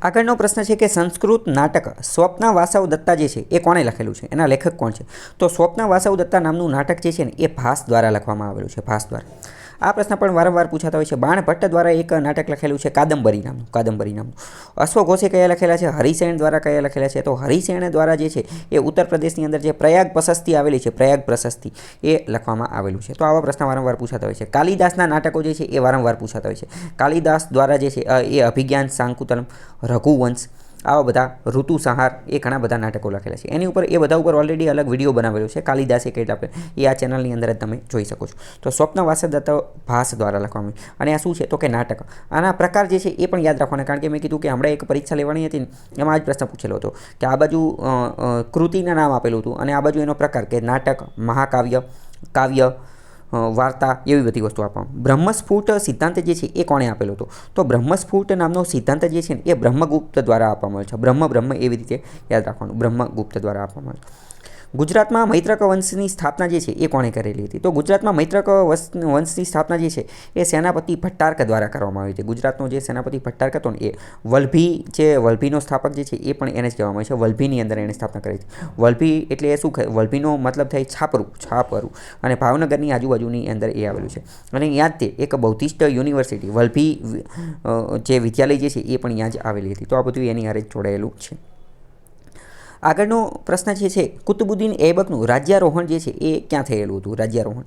આગળનો પ્રશ્ન છે કે સંસ્કૃત નાટક સ્વપ્ન વાસવ દત્તા જે છે એ કોણે લખેલું છે, એના લેખક કોણ છે? તો સ્વપ્ન વાસવ દત્તા નામનું નાટક જે છે ને એ ભાસ દ્વારા લખવામાં આવેલું છે, ભાસ દ્વારા. આ પ્રશ્ન પણ વારંવાર પૂછાતા હોય છે. બાણભટ્ટ દ્વારા એક નાટક લખેલું છે કાદંબરી નામનું. અશ્વઘોષે કયા લખેલા છે? હરિસેન દ્વારા કયા લખેલા છે? તો હરિસેન દ્વારા જે છે એ ઉત્તર પ્રદેશની અંદર જે પ્રયાગ પ્રશસ્તિ આવેલી છે, પ્રયાગ પ્રશસ્તિ એ લખવામાં આવેલું છે. તો આવા પ્રશ્ન વારંવાર પૂછાતા હોય છે. કાલિદાસના નાટકો જે છે એ વારંવાર પૂછાતા હોય છે. કાલિદાસ દ્વારા જે છે એ અભિજ્ઞાન શાકુંતલમ, રઘુવંશ, આવા બધા ઋતુસંહાર એ ઘણા બધા નાટકો લખેલા છે. એની ઉપર એ બધા ઉપર ઓલરેડી અલગ વિડીયો બનાવેલો છે. કાલિદાસે કઈ આપણે એ આ ચેનલની અંદર જ તમે જોઈ શકો છો. તો સ્વપ્ન વાસવદત્ત ભાસ દ્વારા લખવામાં અને આ શું છે તો કે નાટક. આના પ્રકાર જે છે એ પણ યાદ રાખવાના, કારણ કે મેં કીધું કે હમણાં એક પરીક્ષા લેવાની હતી ને એમાં આ જ પ્રશ્ન પૂછેલો હતો કે આ બાજુ કૃતિના નામ આપેલું હતું અને આ બાજુ એનો પ્રકાર કે નાટક, મહાકાવ્ય, કાવ્ય, વાર્તા એવી બધી વસ્તુ આપવામાં. બ્રહ્મસ્ફુટ સિદ્ધાંત જે છે એ કોણે આપેલો હતો? તો બ્રહ્મસ્ફુટ નામનો સિદ્ધાંત જે છે ને એ બ્રહ્મગુપ્ત દ્વારા આપવામાં આવ્યો છે. બ્રહ્મ એવી રીતે યાદ રાખવાનું, બ્રહ્મગુપ્ત દ્વારા આપવામાં આવ્યો છે. ગુજરાતમાં મૈત્રક વંશની સ્થાપના જે છે એ કોણે કરેલી હતી? તો ગુજરાતમાં મૈત્રક વંશની સ્થાપના જે છે એ સેનાપતિ ભટ્ટારક દ્વારા કરવામાં આવી હતી. ગુજરાતનો જે સેનાપતિ ભટ્ટારક હતો ને એ વલ્ભીનો સ્થાપક જે છે એ પણ એને જ કહેવામાં આવે છે. વલ્ભીની અંદર એણે સ્થાપના કરી હતી. વલ્ભી એટલે એ શું વલ્ભીનો મતલબ થાય છાપરું અને ભાવનગરની આજુબાજુની અંદર એ આવેલું છે. અને અહીંયા જ તે એક બૌદ્ધિસ્ટ યુનિવર્સિટી વલ્ભી જે વિદ્યાલય જે છે એ પણ અહીંયા જ આવેલી હતી. તો આ બધું એની હારે જોડાયેલું છે. આગળનો પ્રશ્ન જે છે કુતુબુદ્દીન ઐબકનું રાજ્યારોહણ જે છે એ ક્યાં થયેલું હતું? રાજ્યારોહણ,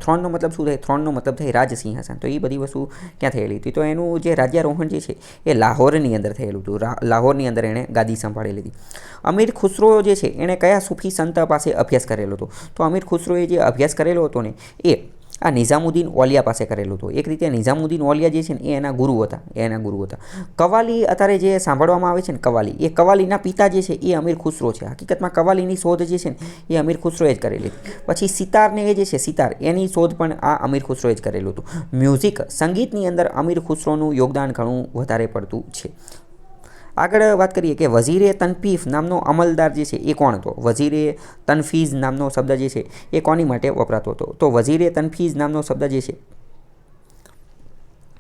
થ્રોનનો મતલબ શું થાય? થ્રોનનો મતલબ થાય રાજસિંહાસન. તો એ બધી વસ્તુ ક્યાં થયેલી હતી? તો એનું જે રાજ્યારોહણ જે છે એ લાહોરની અંદર થયેલું હતું. લાહોરની અંદર એણે ગાદી સંભાળેલી હતી. અમીર ખુસરો જે છે એણે કયા સૂફી સંત પાસે અભ્યાસ કરેલો હતો? તો અમીર ખુસરોએ જે અભ્યાસ કરેલો હતો ને એ આ નિઝામુદ્દીન ઓલિયા પાસે કરેલું હતું. એક રીતે નિઝામુદ્દીન ઓલિયા જે છે ને એ એના ગુરુ હતા. કવાલી અત્યારે જે સાંભળવામાં આવે છે ને કવાલી, એ કવાલીના પિતા જે છે એ અમીર ખુસરો છે. હકીકતમાં કવાલીની શોધ જે છે ને એ અમીર ખુસરોએ જ કરેલી હતી. પછી સિતારને એ જે છે સિતાર એની શોધ પણ આ અમીર ખુસરોએ જ કરેલું હતું. મ્યુઝિક સંગીતની અંદર અમીર ખુસરોનું યોગદાન ઘણું વધારે પડતું છે. આગળ વાત કરીએ કે વઝીરે તનફીસ નામનો અમલદાર જે છે એ કોણ હતો? વઝીરે તનફીસ નામનો શબ્દ જે છે એ કોની માટે વપરાતો હતો? તો વઝીરે તનફીસ નામનો શબ્દ જે છે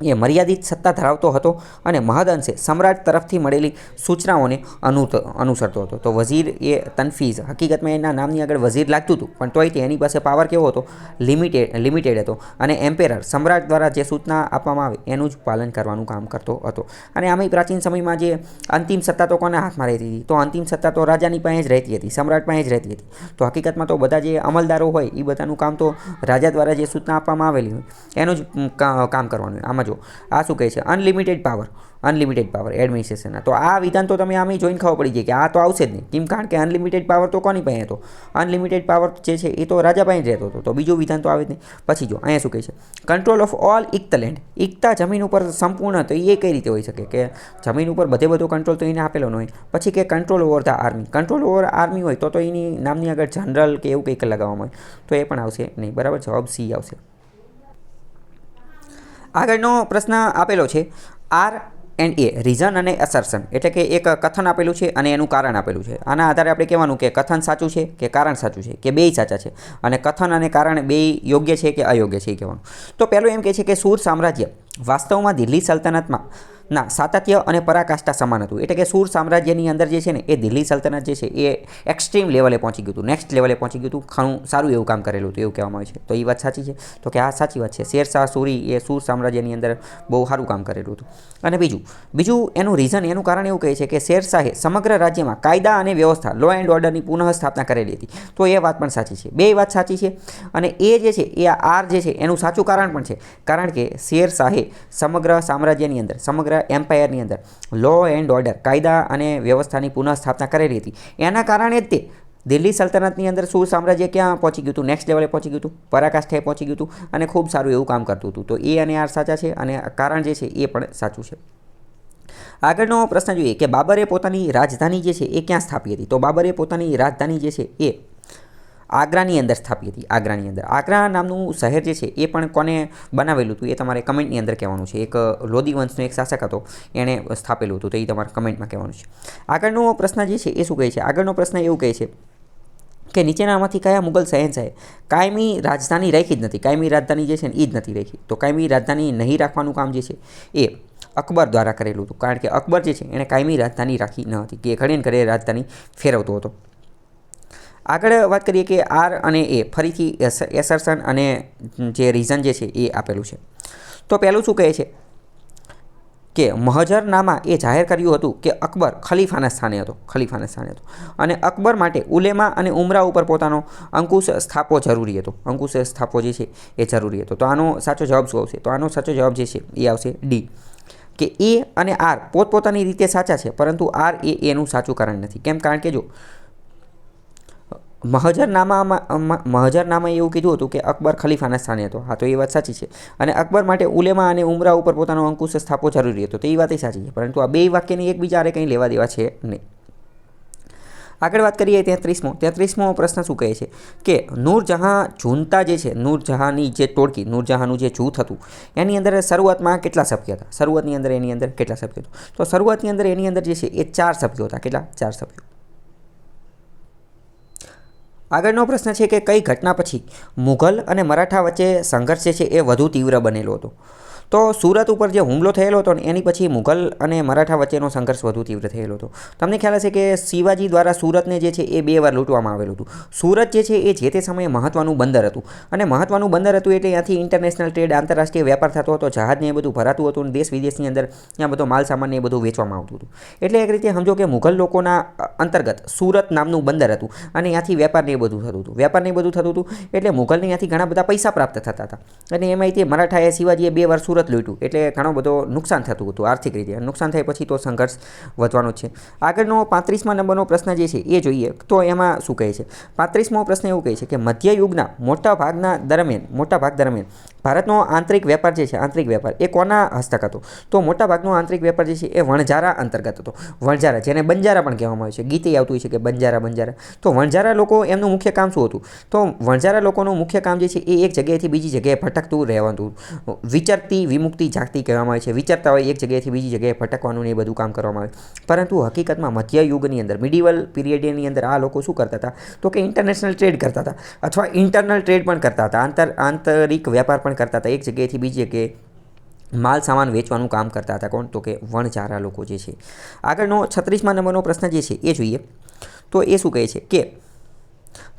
એ મર્યાદિત સત્તા ધરાવતો હતો અને મહદઅંશે સમ્રાટ તરફથી મળેલી સૂચનાઓને અનુસરતો હતો. તો વઝીર એ તનફીસ, હકીકતમાં એના નામની આગળ વઝીર લાગતું હતું પણ તોય એની પાસે પાવર કેવો હતો? લિમિટેડ હતો. અને એમ્પેરર સમ્રાટ દ્વારા જે સૂચના આપવામાં આવે એનું જ પાલન કરવાનું કામ કરતો હતો. અને આમે પ્રાચીન સમયમાં જે અંતિમ સત્તા તો કોના હાથમાં રહેતી હતી? તો અંતિમ સત્તા તો રાજાની પાસે જ રહેતી હતી, સમ્રાટ પાસે જ રહેતી હતી. તો હકીકતમાં તો બધા જે અમલદારો હોય એ બધાનું કામ તો રાજા દ્વારા જે સૂચના આપવામાં આવેલી હોય એનું જ કામ કરવાનું હોય. આમાં આ શું કહે છે? અનલિમિટેડ પાવર એડમિનિસ્ટ્રેશનના. તો આ વિધાન તો તમે આમે જોઈને ખબર પડી જાય કે આ તો આવશે જ નહીં. કેમ? કારણ કે અનલિમિટેડ પાવર તો કોની પાસે હતો? અનલિમિટેડ પાવર જે છે એ તો રાજા પાસે જ રહેતો હતો. તો બીજું વિધાન તો આવે જ નહીં. પછી જો અહીંયા શું કહે છે? કંટ્રોલ ઓફ ઓલ ઇક્ત લેન્ડ, ઇક્તા જમીન ઉપર સંપૂર્ણ. તો એ કઈ રીતે હોઈ શકે કે જમીન ઉપર બધો કંટ્રોલ તો એને આપેલો ન હોય. પછી કે control over the army, control over army હોય તો એની નામની આગળ જનરલ કે એવું કંઈક લગાવવામાં હોય તો એ પણ આવશે નહીં. બરાબર, જવાબ સી આવશે. આગળનો પ્રશ્ન આપેલો છે R&A, રીઝન અને અસર્શન, એટલે કે એક કથન આપેલું છે અને એનું કારણ આપેલું છે. આના આધારે આપણે કહેવાનું કે કથન સાચું છે કે કારણ સાચું છે કે બેય સાચા છે, અને કથન અને કારણ બેય યોગ્ય છે કે અયોગ્ય છે એ કહેવાનું. તો પહેલું એમ કહે છે કે સુર સામ્રાજ્ય વાસ્તવમાં દિલ્હી સલ્તનતમાં સાતત્ય અને પરાકાષ્ઠા સમાન હતું. એટલે કે સુર સામ્રાજ્યની અંદર જે છે ને એ દિલ્હી સલ્તનત જે છે એ એક્સ્ટ્રીમ લેવલે પહોંચી ગયું હતું, નેક્સ્ટ લેવલે પહોંચી ગયું હતું. ઘણું સારું એવું કામ કરેલું હતું એવું કહેવામાં આવે છે. તો એ વાત સાચી છે? તો કે આ સાચી વાત છે. શેરશાહ સૂરી એ સુર સામ્રાજ્યની અંદર બહુ સારું કામ કરેલું હતું. અને બીજું એનું રીઝન, એનું કારણ એવું કહે છે કે શેરશાહે સમગ્ર રાજ્યમાં કાયદા અને વ્યવસ્થા, લો એન્ડ ઓર્ડરની પુનઃ સ્થાપના કરેલી હતી. તો એ વાત પણ સાચી છે. બે વાત સાચી છે. અને એ જે છે એ આર જે છે એનું સાચું કારણ પણ છે, કારણ કે શેરશાહે સમગ્ર સામ્રાજ્યની અંદર, સમગ્ર એમ્પાયરની અંદર લો એન્ડ ઓર્ડર, કાયદા અને વ્યવસ્થાની પુનઃ સ્થાપના કરેલી હતી. એના કારણે જ તે દિલ્હી સલ્તનતની અંદર સુર સામ્રાજ્ય ક્યાં પહોંચી ગયું હતું? નેક્સ્ટ લેવલે પહોંચી ગયું હતું, પરાકાષ્ઠાએ પહોંચી ગયું હતું અને ખૂબ સારું એવું કામ કરતું હતું. તો એ અને આર સાચા છે અને કારણ જે છે એ પણ સાચું છે. આગળનો પ્રશ્ન જોઈએ કે બાબરે પોતાની રાજધાની જે છે એ ક્યાં સ્થાપી હતી? તો બાબરે પોતાની રાજધાની જે છે એ આગ્રાની અંદર સ્થાપી હતી. આગ્રાની અંદર આગ્રા નામનું શહેર જે છે એ પણ કોને બનાવેલું હતું એ તમારે કમેન્ટની અંદર કહેવાનું છે. એક લોધી વંશનો એક શાસક હતો એણે સ્થાપેલું હતું, તો એ તમારે કમેન્ટમાં કહેવાનું છે. આગળનો પ્રશ્ન જે છે એ શું કહે છે? આગળનો પ્રશ્ન એવું કહે છે કે નીચેનામાંથી કયા મુગલ શહેનશાહે કાયમી રાજધાની રાખી જ નથી? કાયમી રાજધાની જે છે ને એ જ નથી રાખી. તો કાયમી રાજધાની નહીં રાખવાનું કામ જે છે એ અકબર દ્વારા કરેલું હતું, કારણ કે અકબર જે છે એણે કાયમી રાજધાની રાખી ન હતી, કે ઘડીને ઘડીએ રાજધાની ફેરવતો હતો. આગળ વાત કરીએ કે આર અને એ ફરીથી એસર્શન અને જે રીઝન જે છે એ આપેલું છે. તો પહેલું શું કહે છે કે મહજરનામા એ જાહેર કર્યું હતું કે અકબર ખલીફાના સ્થાને હતો, અને અકબર માટે ઉલેમા અને ઉમરા ઉપર પોતાનો અંકુશ સ્થાપવો જરૂરી હતો, અંકુશ સ્થાપવો જે છે એ જરૂરી હતો. તો આનો સાચો જવાબ શું આવશે? તો આનો સાચો જવાબ જે છે એ આવશે ડી, કે એ અને આર પોતપોતાની રીતે સાચા છે, પરંતુ આર એ એનું સાચું કારણ નથી. કેમ? કારણ કે જો મહજરનામામાં એવું કીધું હતું કે અકબર ખલીફાના સ્થાને હતો. હા, તો એ વાત સાચી છે. અને અકબર માટે ઉલેમા અને ઉમરા ઉપર પોતાનો અંકુશ સ્થાપવો જરૂરી હતો, તો એ વાત સાચી છે. પરંતુ આ બે વાક્યની એકબીજાને કંઈ લેવા દેવા છે નહીં. આગળ વાત કરીએ 33મો પ્રશ્ન શું કહે છે કે નૂરજહાં ઝૂનતા જે છે, નૂરજહાંની જે ટોળકી, નૂરજહાંનું જે જૂથ હતું એની અંદર શરૂઆતમાં કેટલા સભ્ય હતા? શરૂઆતની અંદર એની અંદર કેટલા સભ્યો હતા? તો શરૂઆતની અંદર એની અંદર જે છે એ 4 સભ્યો હતા. કેટલા? 4 સભ્યો. આગળનો પ્રશ્ન છે કે કઈ ઘટના પછી મુઘલ અને મરાઠા વચ્ચે સંઘર્ષ જે છે એ વધુ તીવ્ર બનેલો હતો? તો સુરત ઉપર જે હુમલો થયેલો હતો ને એની પછી મુઘલ અને મરાઠા વચ્ચેનો સંઘર્ષ વધુ તીવ્ર થયેલો હતો. તમને ખ્યાલ હશે કે શિવાજી દ્વારા સુરતને જે છે એ 2 વાર લૂંટવામાં આવેલું હતું. સુરત જે છે એ જે તે સમયે મહત્ત્વનું બંદર હતું, અને મહત્ત્વનું બંદર હતું એટલે ત્યાંથી ઇન્ટરનેશનલ ટ્રેડ, આંતરરાષ્ટ્રીય વેપાર થતો હતો, જહાજને એ બધું ભરાતું હતું, અને દેશ વિદેશની અંદર ત્યાં બધો માલ સામાનને એ બધું વેચવામાં આવતું હતું. એટલે એક રીતે સમજો કે મુઘલ લોકોના અંતર્ગત સુરત નામનું બંદર હતું, અને ત્યાંથી વેપારને એ બધું થતું હતું. એટલે મુઘલને ત્યાંથી ઘણા બધા પૈસા પ્રાપ્ત થતા હતા, અને એમાંય તે મરાઠાએ શિવાજીએ 2 વાર સુરત લૂંટ્યું, એટલે ઘણો બધો નુકસાન થતું હતું આર્થિક રીતે. નુકસાન થાય પછી તો સંઘર્ષ વધવાનો છે. આગળનો 35મા નંબરનો પ્રશ્ન જે છે એ જોઈએ તો એમાં શું કહે છે? 35મો પ્રશ્ન એવું કહે છે કે મધ્યયુગના મોટા ભાગ દરમિયાન ભારતનો આંતરિક વેપાર જે છે, આંતરિક વેપાર એ કોના હસ્તક હતો? તો મોટાભાગનો આંતરિક વેપાર જે છે એ વણઝારા અંતર્ગત હતો. વણઝારા, જેને બંજારા પણ કહેવામાં આવે છે, ગીતે આવતું હોય છે કે બંજારા. તો વણઝારા લોકો, એમનું મુખ્ય કામ શું હતું? તો વણઝારા લોકોનું મુખ્ય કામ જે છે એ એક જગ્યાએથી બીજી જગ્યાએ ભટકતું રહેવાનું, વિચરતી વિમુક્તિ જાગતી કહેવામાં આવે છે. વિચરતા હોય, એક જગ્યાએથી બીજી જગ્યાએ ભટકવાનું ને એ બધું કામ કરવામાં આવે. પરંતુ હકીકતમાં મધ્યયુગની અંદર, મિડિવલ પીરિયડની અંદર આ લોકો શું કરતા હતા? તો કે ઇન્ટરનેશનલ ટ્રેડ કરતા હતા, અથવા ઇન્ટરનલ ટ્રેડ પણ કરતા હતા, આંતરિક વેપાર પણ કરતા હતા. એક જગ્યાએથી બીજી જગ્યાએ માલ સામાન વેચવાનું કામ કરતા હતા. કોણ? તો કે વણઝારા લોકો જે છે. આગળનો 36મા નંબરનો પ્રશ્ન જે છે એ જોઈએ તો એ શું કહે છે કે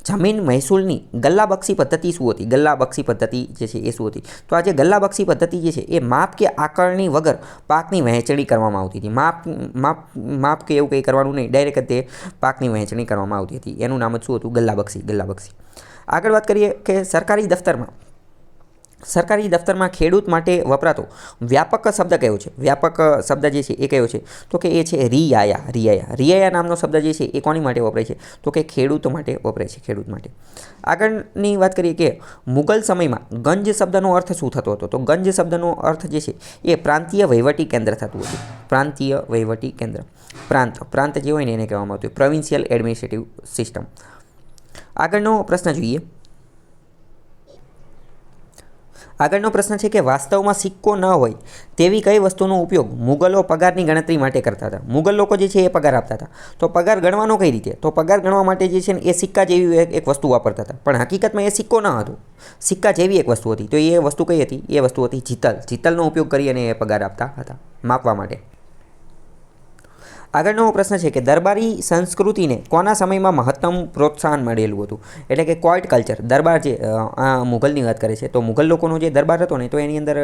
જમીન મહેસૂલની ગલ્લાબક્ષી પદ્ધતિ શું હતી? ગલ્લાબક્ષી પદ્ધતિ જે છે એ શું હતી? તો આ જે ગલ્લાબક્ષી પદ્ધતિ જે છે એ માપ કે આકારણી વગર પાકની વહેંચણી કરવામાં આવતી હતી. માપ કે એવું કંઈ કરવાનું નહીં, ડાયરેક્ટ તે પાકની વહેંચણી કરવામાં આવતી હતી. એનું નામ જ શું હતું? ગલ્લાબક્ષી. આગળ વાત કરીએ કે સરકારી દફતરમાં ખેડૂત માટે વપરાતો વ્યાપક શબ્દ કયો છે? વ્યાપક શબ્દ જે છે એ કયો છે? તો કે એ છે રિયાયા નામનો શબ્દ જે છે એ કોની માટે વપરાય છે? તો કે ખેડૂત માટે વપરાય છે, ખેડૂત માટે. આગળની વાત કરીએ કે મુગલ સમયમાં ગંજ શબ્દનો અર્થ શું થતો હતો? તો ગંજ શબ્દનો અર્થ જે છે એ પ્રાંતીય વહીવટી કેન્દ્ર થતું હતું. પ્રાંતીય વહીવટી કેન્દ્ર, પ્રાંત જે હોય ને એને કહેવામાં આવતું, પ્રોવિન્શિયલ એડમિનિસ્ટ્રેટિવ સિસ્ટમ. આગળનો પ્રશ્ન જોઈએ. આગળનો પ્રશ્ન છે કે વાસ્તવમાં સિક્કો ન હોય તેવી કઈ વસ્તુનો ઉપયોગ મુગલો પગારની ગણતરી માટે કરતા હતા? મુગલ લોકો જે છે એ પગાર આપતા હતા. તો પગાર ગણવાનો કઈ રીતે? તો પગાર ગણવા માટે જે છે ને એ સિક્કા જેવી એક વસ્તુ વાપરતા હતા, પણ હકીકતમાં એ સિક્કો ન હતો, સિક્કા જેવી એક વસ્તુ હતી. તો એ વસ્તુ કઈ હતી? એ વસ્તુ હતી જિતલ. જિતલનો ઉપયોગ કરી અને એ પગાર આપતા હતા માપવા માટે. આગળનો પ્રશ્ન છે કે દરબારી સંસ્કૃતિને કોના સમયમાં મહત્તમ પ્રોત્સાહન મળેલું હતું? એટલે કે કોર્ટ કલ્ચર, દરબાર જે મુગલની વાત કરે છે, તો મુગલ લોકોનો જે દરબાર હતો ને તો એની અંદર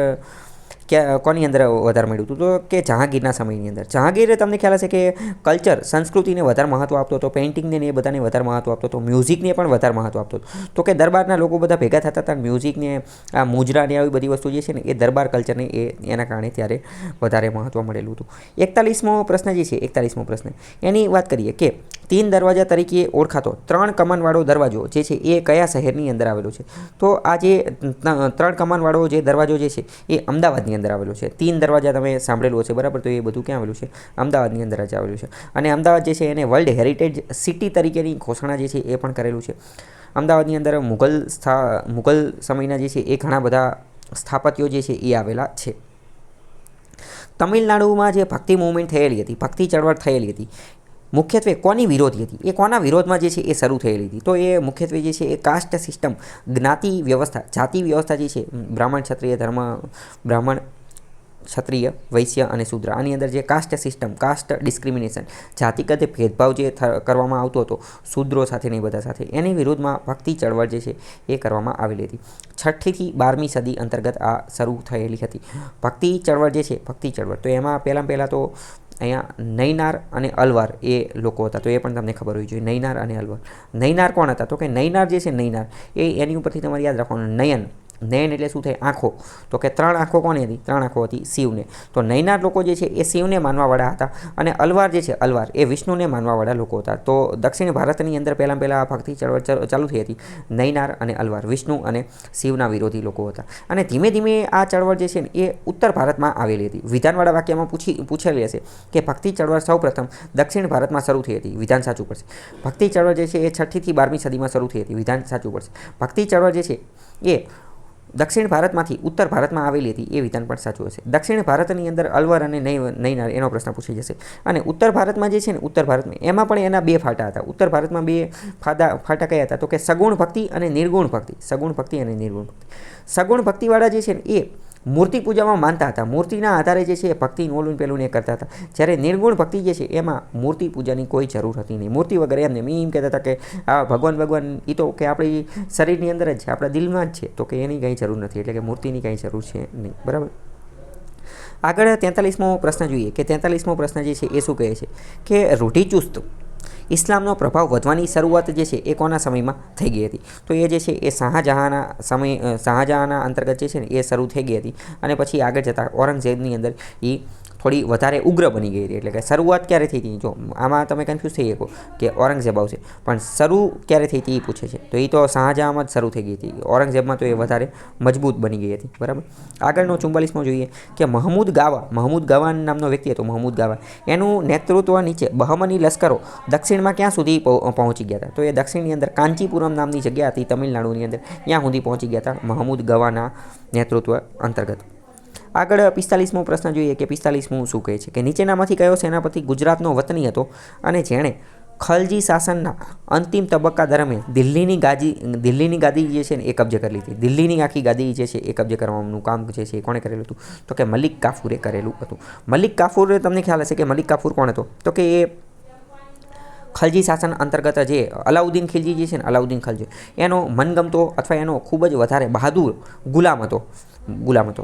કોની અંદર વધારે મળ્યું હતું? તો કે જહાંગીરના સમયની અંદર. જહાંગીર, તમને ખ્યાલ હશે કે કલ્ચર, સંસ્કૃતિને વધારે મહત્ત્વ આપતો હતો, પેઇન્ટિંગને એ બધાને વધારે મહત્ત્વ આપતો હતો, મ્યુઝિકને પણ વધારે મહત્ત્વ આપતો હતો. તો કે દરબારના લોકો બધા ભેગા થતા હતા, મ્યુઝિકને, આ મુજરાને આવી બધી વસ્તુ જે છે ને એ દરબાર કલ્ચરને એના કારણે ત્યારે વધારે મહત્ત્વ મળેલું હતું. 41મો પ્રશ્ન જે છે, 41મો પ્રશ્ન એની વાત કરીએ કે 3 દરવાજા તરીકે ઓળખાતો 3 કમાનવાળો દરવાજો જે છે એ કયા શહેરની અંદર આવેલો છે? તો આ જે 3 કમાનવાળો જે દરવાજો જે છે એ અમદાવાદની અંદર આવેલો છે. 3 દરવાજા તમે સાંભળેલું હશે, બરાબર? તો એ બધું ક્યાં આવેલું છે? અમદાવાદની અંદર જ આવેલું છે. અને અમદાવાદ જે છે એને વર્લ્ડ હેરિટેજ સિટી તરીકેની ઘોષણા જે છે એ પણ કરેલું છે. અમદાવાદની અંદર મુગલ સમયના જે છે એ ઘણા બધા સ્થાપત્યો જે છે એ આવેલા છે. તમિલનાડુમાં જે ભક્તિ મૂવમેન્ટ થયેલી હતી, ભક્તિ ચળવળ થયેલી હતી, મુખ્યત્વે કોની વિરોધી હતી? એ કોના વિરોધમાં જે છે એ શરૂ થયેલી હતી? તો એ મુખ્યત્વે જે છે એ કાસ્ટ સિસ્ટમ, જ્ઞાતિ વ્યવસ્થા, જાતિ વ્યવસ્થા જે છે, બ્રાહ્મણ, ક્ષત્રિય, બ્રાહ્મણ ક્ષત્રિય, વૈશ્ય અને શૂદ્ર. આની અંદર જે કાસ્ટ સિસ્ટમ, કાસ્ટ ડિસ્ક્રિમિનેશન, જાતિગત ભેદભાવ જે કરવામાં આવતો હતો શૂદ્રો સાથે ને બધા સાથે, એની વિરુદ્ધમાં ભક્તિ ચળવળ જે છે એ કરવામાં આવેલી હતી. 6ઠ્ઠી થી 12મી સદી અંતર્ગત આ શરૂ થયેલી હતી ભક્તિ ચળવળ જે છે, ભક્તિ ચળવળ. તો એમાં પહેલાં તો અહીંયા નૈનાર અને અલવાર એ લોકો હતા. તો એ પણ તમને ખબર હોવી જોઈએ, નૈનાર અને અલવાર. નૈનાર કોણ હતા? તો કે નૈનાર જે છે, નૈનાર એની ઉપરથી તમારે યાદ રાખવાનું, નયન. નયન એટલે શું થાય? આંખો. તો કે 3 આંખો કોની હતી? 3 આંખો હતી શિવને. તો નૈનાર લોકો જે છે એ શિવને માનવાવાળા હતા અને અલવાર જે છે, અલવાર એ વિષ્ણુને માનવાવાળા લોકો હતા. તો દક્ષિણ ભારતની અંદર પહેલાં આ ભક્તિ ચળવળ ચાલુ થઈ હતી. નૈનાર અને અલવાર વિષ્ણુ અને શિવના વિરોધી લોકો હતા. અને ધીમે ધીમે આ ચળવળ જે છે એ ઉત્તર ભારતમાં આવેલી હતી. વિધાનવાળા વાક્યમાં પૂછેલી હશે કે ભક્તિ ચળવળ સૌપ્રથમ દક્ષિણ ભારતમાં શરૂ થઈ હતી. વિધાન સાચું પડશે. ભક્તિ ચળવળ જે છે એ 6ઠ્ઠી થી 12મી સદીમાં શરૂ થઈ હતી. વિધાન સાચું પડશે. ભક્તિ ચળવળ જે છે એ દક્ષિણ ભારતમાંથી ઉત્તર ભારતમાં આવેલી હતી. એ વિધાન પણ સાચું હશે. દક્ષિણ ભારતની અંદર અલવાર અને નૈનાર એનો પ્રશ્ન પૂછી જશે. અને ઉત્તર ભારતમાં જે છે ને, ઉત્તર ભારતમાં એમાં પણ એના 2 ફાટા હતા. ઉત્તર ભારતમાં 2 ફાટા કયા હતા? તો કે સગુણ ભક્તિ અને નિર્ગુણ ભક્તિ. સગુણ ભક્તિ અને નિર્ગુણ ભક્તિ. સગુણ ભક્તિવાળા જે છે ને એ મૂર્તિ પૂજામાં માનતા હતા. મૂર્તિના આધારે જે છે એ ભક્તિનું ઓલું પેલું એ કરતા હતા. જ્યારે નિર્ગુણ ભક્તિ જે છે એમાં મૂર્તિ પૂજાની કોઈ જરૂર હતી નહીં. મૂર્તિ વગર એમને એમ કહેતા હતા કે આ ભગવાન એ તો કે આપણી શરીરની અંદર જ છે, આપણા દિલમાં જ છે, તો કે એની કંઈ જરૂર નથી. એટલે કે મૂર્તિની કંઈ જરૂર છે નહીં. બરાબર. આગળ 43મો પ્રશ્ન જોઈએ કે 43મો પ્રશ્ન જે છે એ શું કહે છે કે રૂઢિચુસ્ત ઇસ્લામનો પ્રભાવ વધવાની શરૂઆત જે છે એ કોના સમયમાં થઈ ગઈ હતી? તો એ જે છે એ શાહજહાંના અંતર્ગત જે છે ને એ શરૂ થઈ ગઈ હતી. અને પછી આગળ જતાં ઔરંગઝેબની અંદર એ થોડી વધારે ઉગ્ર બની ગઈ હતી. એટલે કે શરૂઆત ક્યારે થઈ હતી? જો આમાં તમે કન્ફ્યુઝ થઈ શકો કે ઔરંગઝેબ આવશે, પણ શરૂ ક્યારે થઈ હતી એ પૂછે છે. તો એ તો શાહજહાંમાં જ શરૂ થઈ ગઈ હતી. ઔરંગઝેબમાં તો એ વધારે મજબૂત બની ગઈ હતી. બરાબર. આગળનો 44મો જોઈએ કે મહમૂદ ગાવા નામનો વ્યક્તિ હતો. મહમૂદ ગાવા એનું નેતૃત્વ નીચે બહમની લશ્કરો દક્ષિણમાં ક્યાં સુધી પહોંચી ગયા હતા? તો એ દક્ષિણની અંદર કાંચીપુરમ નામની જગ્યા હતી તમિલનાડુની અંદર, ત્યાં સુધી પહોંચી ગયા હતા મહમૂદ ગવાના નેતૃત્વ અંતર્ગત. આગળ 45મો પ્રશ્ન જોઈએ કે 45મું શું કહે છે કે નીચેનામાંથી કયો સેનાપતિ ગુજરાતનો વતની હતો અને જેણે ખલજી શાસનના અંતિમ તબક્કા દરમિયાન દિલ્હીની ગાદી જે છે ને એ કબજે કરી લીધી? દિલ્હીની આખી ગાદી જે છે એ કબજે કરવાનું કામ જે છે એ કોણે કરેલું હતું? તો કે મલિક કાફુરે કરેલું હતું. મલિક કાફુર, તમને ખ્યાલ હશે કે મલિક કાફુર કોણ હતો? તો કે એ ખલજી શાસન અંતર્ગત જે અલાઉદ્દીન ખિલજી જે છે ને, અલાઉદ્દીન ખલજી એનો મનગમતો અથવા એનો ખૂબ જ વધારે બહાદુર ગુલામ હતો.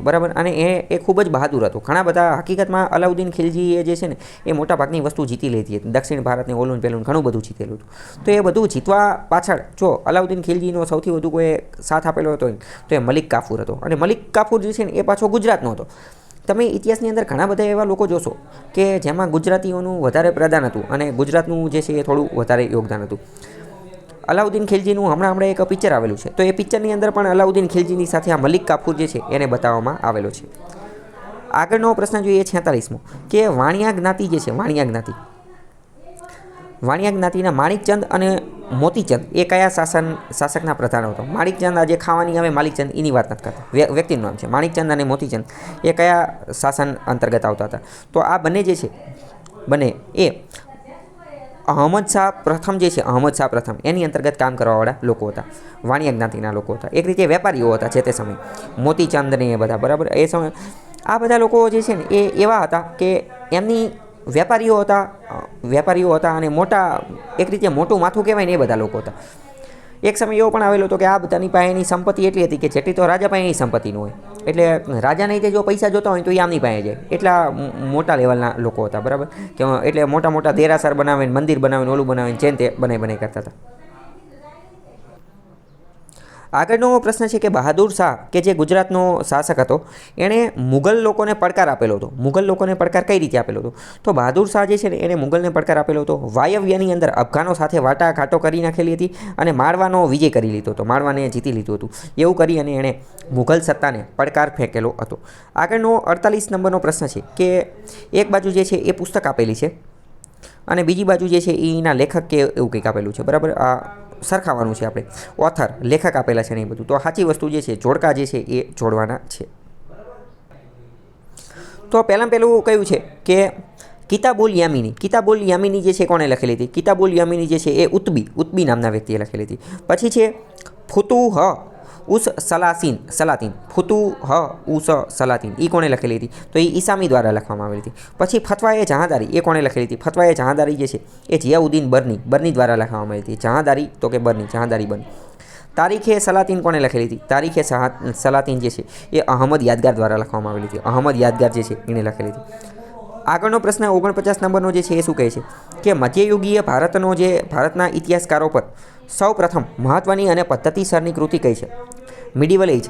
બરાબર. અને એ ખૂબ જ બહાદુર હતો. ઘણા બધા હકીકતમાં અલાઉદ્દીન ખિલજી એ જે છે ને એ મોટાભાગની વસ્તુ જીતી લીધી હતી. દક્ષિણ ભારતને ઓલું પેલું ઘણું બધું જીતેલું હતું. તો એ બધું જીતવા પાછળ જો અલાઉદ્દીન ખિલજીનો સૌથી વધુ કોઈ સાથ આપેલો હતો તો એ મલિક કાફુર હતો. અને મલિક કાફુર જે છે ને એ પાછો ગુજરાતનો હતો. તમે ઇતિહાસની અંદર ઘણા બધા એવા લોકો જોશો કે જેમાં ગુજરાતીઓનું વધારે પ્રદાન હતું અને ગુજરાતનું જે છે એ થોડું વધારે યોગદાન હતું. અલાઉદ્દીન ખિલજીનું હમણાં એક પિક્ચર આવેલું છે. તો એ પિક્ચરની અંદર પણ અલાઉદ્દીન ખિલજીની સાથે આ મલિક કાફુર જે છે એને બતાવવામાં આવેલો છે. આગળનો પ્રશ્ન જોઈએ 46મો કે વાણિયા જ્ઞાતિ જે છે, વાણિયા જ્ઞાતિના માણિકચંદ અને મોતીચંદ એ કયા શાસકના પ્રધાન હતો? માણિકચંદ આજે ખાવાની આવે માલિકચંદ એની વાત નથી કરતા, વ્યક્તિનું નામ છે. માણિકચંદ અને મોતીચંદ એ કયા શાસન અંતર્ગત આવતા હતા? તો આ બંને જે છે એ અહમદ શાહ પ્રથમ જે છે, અહમદ શાહ પ્રથમ એની અંતર્ગત કામ કરવાવાળા લોકો હતા. વાણિયા જ્ઞાતિના લોકો હતા. એક રીતે વેપારીઓ હતા જે તે સમયે. મોતીચંદ ને એ બધા. બરાબર. એ સમય આ બધા લોકો જે છે ને એ એવા હતા કે એમની વેપારીઓ હતા અને મોટા, એક રીતે મોટું માથું કહેવાય ને એ બધા લોકો હતા. એક સમય એવો પણ આવેલો હતો કે આ બધાની પાસેની સંપત્તિ એટલી હતી કે જેટલી તો રાજા પાસેની સંપત્તિ ન હોય. એટલે રાજાને રીતે જો પૈસા જોતા હોય તો એ આમની પાસે જાય. એટલા મોટા લેવલના લોકો હતા. બરાબર. કે એટલે મોટા મોટા દેરાસર બનાવીને, મંદિર બનાવીને, ઓલું બનાવીને ચેન તે બનાવી કરતા હતા. આગળનો પ્રશ્ન છે કે બહાદુર શાહ કે જે ગુજરાતનો શાસક હતો એણે મુગલ લોકોને પડકાર આપેલો હતો. મુગલ લોકોને પડકાર કઈ રીતે આપેલો હતો? તો બહાદુર શાહ જે છે ને એણે મુગલને પડકાર આપેલો હતો. વાયવ્યની અંદર અફઘાનો સાથે વાટાઘાટો કરી નાખેલી હતી અને માળવાનો વિજય કરી લીધો હતો. માળવાને જીતી લીધું હતું. એવું કરી અને એણે મુગલ સત્તાને પડકાર ફેંકેલો હતો. આગળનો 48 નંબરનો પ્રશ્ન છે કે એક બાજુ જે છે એ પુસ્તક આપેલી છે અને બીજી બાજુ જે છે એના લેખક કે એવું કંઈક આપેલું છે. બરાબર. આ સરખાવવાનું છે આપણે. ઓથર, લેખક આપેલા છે ને એ બધું. તો સાચી વસ્તુ જે છે, જોડકા જે છે એ જોડવાના છે. તો પહેલું કયું છે કે કિતાબુલ યામિની જે છે કોણે લખેલી હતી? કિતાબુલ યામિની જે છે એ ઉતબી નામના વ્યક્તિએ લખેલી હતી. પછી છે ઉસ સલાતીન ફુતુહ ઉસ સલાતીન એ કોણે લખેલી હતી? તો એ ઈસામી દ્વારા લખવામાં આવેલી હતી. પછી ફતવાએ જહાંદારી એ કોણે લખેલી હતી? ફતવાએ જહાંદારી જે છે એ જિયાઉદ્દીન બરની દ્વારા લખવામાં આવી હતી. જહાંદારી તો કે બરની, જહાંદારી બરની. તારીખે સલાતીન કોણે લખેલી હતી? તારીખે સલાતીન જે છે એ અહમદ યાદગાર દ્વારા લખવામાં આવેલી હતી. અહમદ યાદગાર જે છે એણે લખેલી હતી. આગળનો પ્રશ્ન 49 નંબરનો જે છે એ શું કહે છે કે મધ્યયુગીય ભારતના ઇતિહાસકારો પર સૌ પ્રથમ મહત્ત્વની અને પદ્ધતિસરની કૃતિ કઈ છે? મિડિવલ એજ.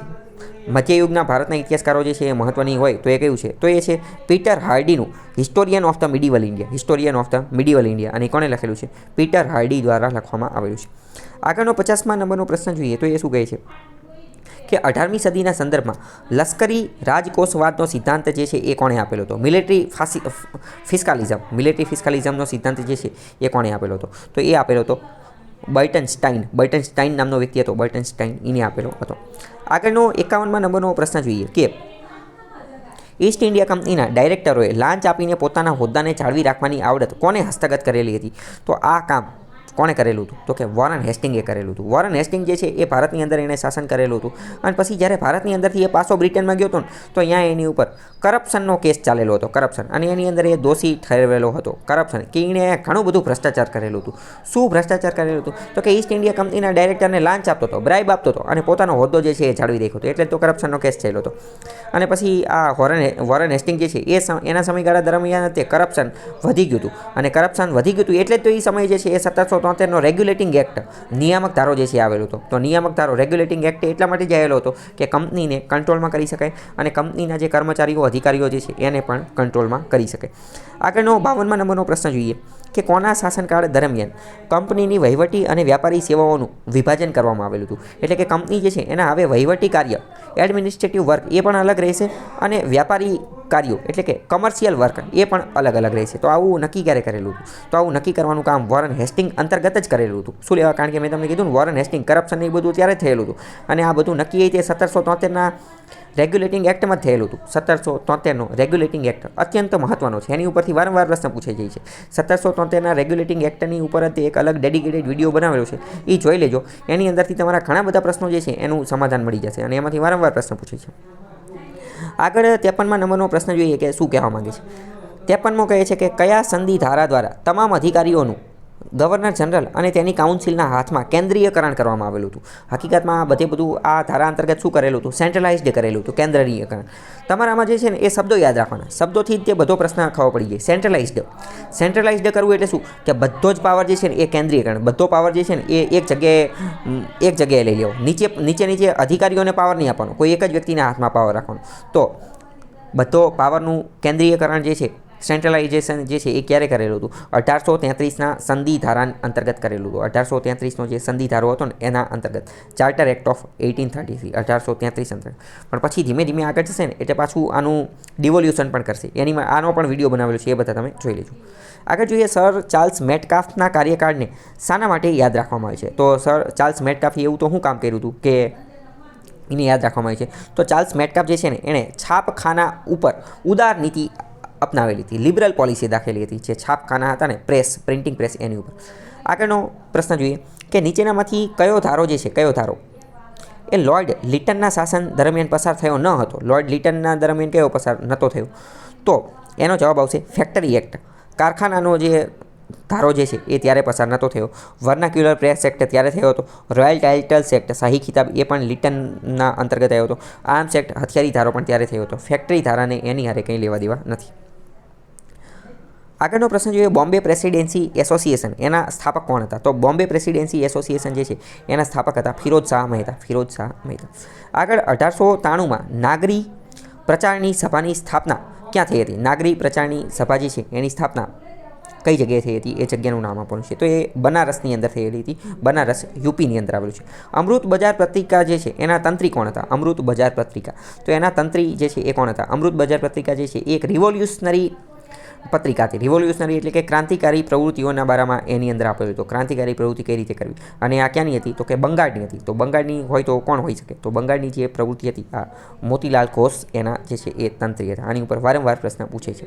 મધ્યયુગના ભારતના ઇતિહાસકારો જે છે એ મહત્ત્વની હોય તો એ કયું છે? તો એ છે પીટર હાર્ડીનું historian of the medieval India. અને કોણે લખેલું છે? પીટર હાર્ડી દ્વારા લખવામાં આવેલું છે. આગળનો 50મા નંબરનો પ્રશ્ન જોઈએ તો એ શું કહે છે કે 18મી સદીના સંદર્ભમાં લશ્કરી રાજકોષવાદનો સિદ્ધાંત જે છે એ કોણે આપેલો હતો? મિલિટરી ફિસ્કાલિઝમનો સિદ્ધાંત જે છે એ કોણે આપેલો હતો? તો એ આપેલો હતો બર્ટનસ્ટાઇન નામનો વ્યક્તિ હતો. બર્ટનસ્ટાઇન એને આપેલો હતો. આગળનો 51મા નંબરનો પ્રશ્ન જોઈએ કે ઈસ્ટ ઇન્ડિયા કંપનીના ડાયરેક્ટરોએ લાંચ આપીને પોતાના હોદ્દાને જાળવી રાખવાની આવડત કોને હસ્તગત કરેલી હતી? તો આ કામ કોણે કરેલું હતું? તો કે વોરન હેસ્ટિંગે કરેલું હતું. વોરન હેસ્ટિંગ જે છે એ ભારતની અંદર એણે શાસન કરેલું હતું. અને પછી જ્યારે ભારતની અંદરથી એ પાછો બ્રિટનમાં ગયો હતો ને તો અહીંયા એની ઉપર કરપ્શનનો કેસ ચાલેલો હતો. કરપ્શન, અને એની અંદર એ દોષી ઠેરવેલો હતો. કરપ્શન કે એણે ઘણું બધું ભ્રષ્ટાચાર કરેલું હતું. શું ભ્રષ્ટાચાર કરેલું હતું? તો કે ઈસ્ટ ઇન્ડિયા કંપનીના ડાયરેક્ટરને લાંચ આપતો હતો, બ્રાઇબ આપતો હતો અને પોતાનો હોદ્દો જે છે એ જાળવી રાખ્યો હતો. એટલે તો કરપ્શનનો કેસ થયેલો હતો. અને પછી આ વોરન હેસ્ટિંગ જે છે એના સમયગાળા દરમિયાન તે કરપ્શન વધી ગયું હતું. અને કરપ્શન વધી ગયું હતું એટલે તો એ સમય જે છે એ 1773નો રેગ્યુલેટિંગ એક્ટ નિયામક ધારો જે છે આવેલો હતો. તો નિયામક ધારો રેગ્યુલેટિંગ એક્ટ એટલા માટે જ આવેલો હતો કે કંપનીને કંટ્રોલમાં કરી શકાય અને કંપનીના જે કર્મચારીઓ અધિકારીઓ જે છે એને પણ કંટ્રોલમાં કરી શકાય. આગળનો 52મા નંબરનો પ્રશ્ન જોઈએ કે કોના શાસનકાળ દરમિયાન કંપનીની વહીવટી અને વ્યાપારી સેવાઓનું વિભાજન કરવામાં આવેલું હતું? એટલે કે કંપની જે છે એના હવે વહીવટી કાર્ય એડમિનિસ્ટ્રેટિવ વર્ક એ પણ અલગ રહેશે અને વ્યાપારી કાર્યો એટલે કે કમર્શિયલ વર્ક એ પણ અલગ અલગ રહેશે. તો આવું નક્કી ક્યારે કરેલું હતું? તો આવું નક્કી કરવાનું કામ વોરન હેસ્ટિંગ અંતર્ગત જ કરેલું હતું. શું લેવા? કારણ કે મેં તમને કીધું ને વોરન હેસ્ટિંગ કરપ્શન એ બધું ત્યારે થયેલું હતું. અને આ બધું નક્કી તે 1773ના રેગ્યુલેટિંગ એક્ટમાં જ થયેલું હતું. 1773નો રેગ્યુલેટિંગ એક્ટ અત્યંત મહત્ત્વનો છે. એની ઉપરથી વારંવાર પ્રશ્ન પૂછાઈ જાય છે. 1773ના રેગ્યુલેટિંગ એક્ટની ઉપર જ એક અલગ ડેડિકેટેડ વિડીયો બનાવેલો છે. એ જોઈ લેજો. એની અંદરથી તમારા ઘણા બધા પ્રશ્નો જે છે એનું સમાધાન મળી જશે અને એમાંથી વારંવાર પ્રશ્ન પૂછાય છે. આગળ 53મા નંબરનો પ્રશ્ન જોઈએ કે શું કહેવા માગે છે. 53મો કહે છે કે કયા સંધિ ધારા દ્વારા તમામ અધિકારીઓનું ગવર્નર જનરલ અને તેની કાઉન્સિલના હાથમાં કેન્દ્રીયકરણ કરવામાં આવેલું હતું? હકીકતમાં બધું આ ધારા અંતર્ગત શું કરેલું હતું? સેન્ટ્રલાઇઝડ કરેલું હતું, કેન્દ્રીયકરણ. તમારામાં જે છે ને એ શબ્દો યાદ રાખવાના. શબ્દોથી જ તે બધો પ્રશ્ન ખબર પડી જાય. સેન્ટ્રલાઇઝડ કરવું એટલે શું? કે બધો જ પાવર જે છે ને એ કેન્દ્રીયકરણ. બધો પાવર જે છે ને એ એક જગ્યાએ લઈ લેવો. નીચે અધિકારીઓને પાવર નહીં આપવાનો, કોઈ એક જ વ્યક્તિના હાથમાં પાવર રાખવાનો. તો બધો પાવરનું કેન્દ્રીયકરણ જે છે, સેન્ટ્રલાઇઝેશન જે છે એ ક્યારે કરેલું હતું? 1833ના સંધિ ધારા અંતર્ગત કરેલું હતું. 1833નો જે સંધિ ધારો હતો ને એના અંતર્ગત. ચાર્ટર એક્ટ ઓફ 1833 1833 અંતર્ગત. પણ પછી ધીમે ધીમે આગળ જશે ને એટલે પાછું આનું ડિવોલ્યુશન પણ કરશે. આનો પણ વિડીયો બનાવેલો છે, એ બધા તમે જોઈ લેજો. આગળ જોઈએ સર ચાર્લ્સ મેટકાફના કાર્યકાળને શાના માટે યાદ રાખવામાં આવે છે? તો સર ચાર્લ્સ મેટકાફે એવું તો શું કામ કર્યું હતું કે એને યાદ રાખવામાં આવે છે? તો ચાર્લ્સ મેટકાફ જે છે ને એણે છાપખાના ઉપર ઉદાર નીતિ અપનાવેલી હતી, લિબરલ પોલિસી દાખવેલી હતી. જે છાપખાના હતા ને પ્રિન્ટિંગ પ્રેસ એની ઉપર. આગળનો પ્રશ્ન જોઈએ કે નીચેનામાંથી કયો ધારો જે છે, કયો ધારો એ લોર્ડ લિટનના શાસન દરમિયાન પસાર થયો ન હતો? લોર્ડ લિટનના દરમિયાન કયો પસાર નહોતો થયો? તો એનો જવાબ આવશે ફેક્ટરી એક્ટ. કારખાનાનો જે ધારો જે છે એ ત્યારે પસાર નહોતો થયો. વર્નાક્યુલર પ્રેસ એક્ટ ત્યારે થયો હતો. રોયલ ટાઇટલ્સ એક્ટ, શાહી ખિતાબ, એ પણ લિટનના અંતર્ગત આવ્યો હતો. આર્મ્સ એક્ટ, હથિયારી ધારો પણ ત્યારે થયો હતો. ફેક્ટરી ધારાને એની હારે કંઈ લેવા દેવા નથી. આગળનો પ્રશ્ન જોઈએ બોમ્બે પ્રેસિડેન્સી એસોસિએશન, એના સ્થાપક કોણ હતા? તો બોમ્બે પ્રેસિડેન્સી એસોસિએશન જે છે એના સ્થાપક હતા ફિરોજ શાહ મહેતા. આગળ 1893માં નાગરી પ્રચારની સભાની સ્થાપના ક્યાં થઈ હતી? નાગરી પ્રચારની સભા જે છે એની સ્થાપના કઈ જગ્યાએ થઈ હતી? એ જગ્યાનું નામ આપવાનું છે. તો એ બનારસની અંદર થયેલી હતી. બનારસ યુપીની અંદર આવેલું છે. અમૃત બજાર પત્રિકા જે છે એના તંત્રી કોણ હતા? અમૃત બજાર પત્રિકા. તો એના તંત્રી જે છે એ કોણ હતા? અમૃત બજાર પત્રિકા જે છે એ એક રિવોલ્યુશનરી પત્રિકા હતી. રિવોલ્યુશનરી એટલે કે ક્રાંતિકારી પ્રવૃત્તિઓના બારામાં એની અંદર આપેલું હતું. ક્રાંતિકારી પ્રવૃત્તિ કઈ રીતે કરવી. અને આ ક્યાંની હતી? તો કે બંગાળની હતી. તો બંગાળની હોય તો કોણ હોઈ શકે? તો બંગાળની જે પ્રવૃત્તિ હતી આ મોતીલાલ ઘોષ એના જે છે એ તંત્રી હતા. આની ઉપર વારંવાર પ્રશ્ન પૂછે છે.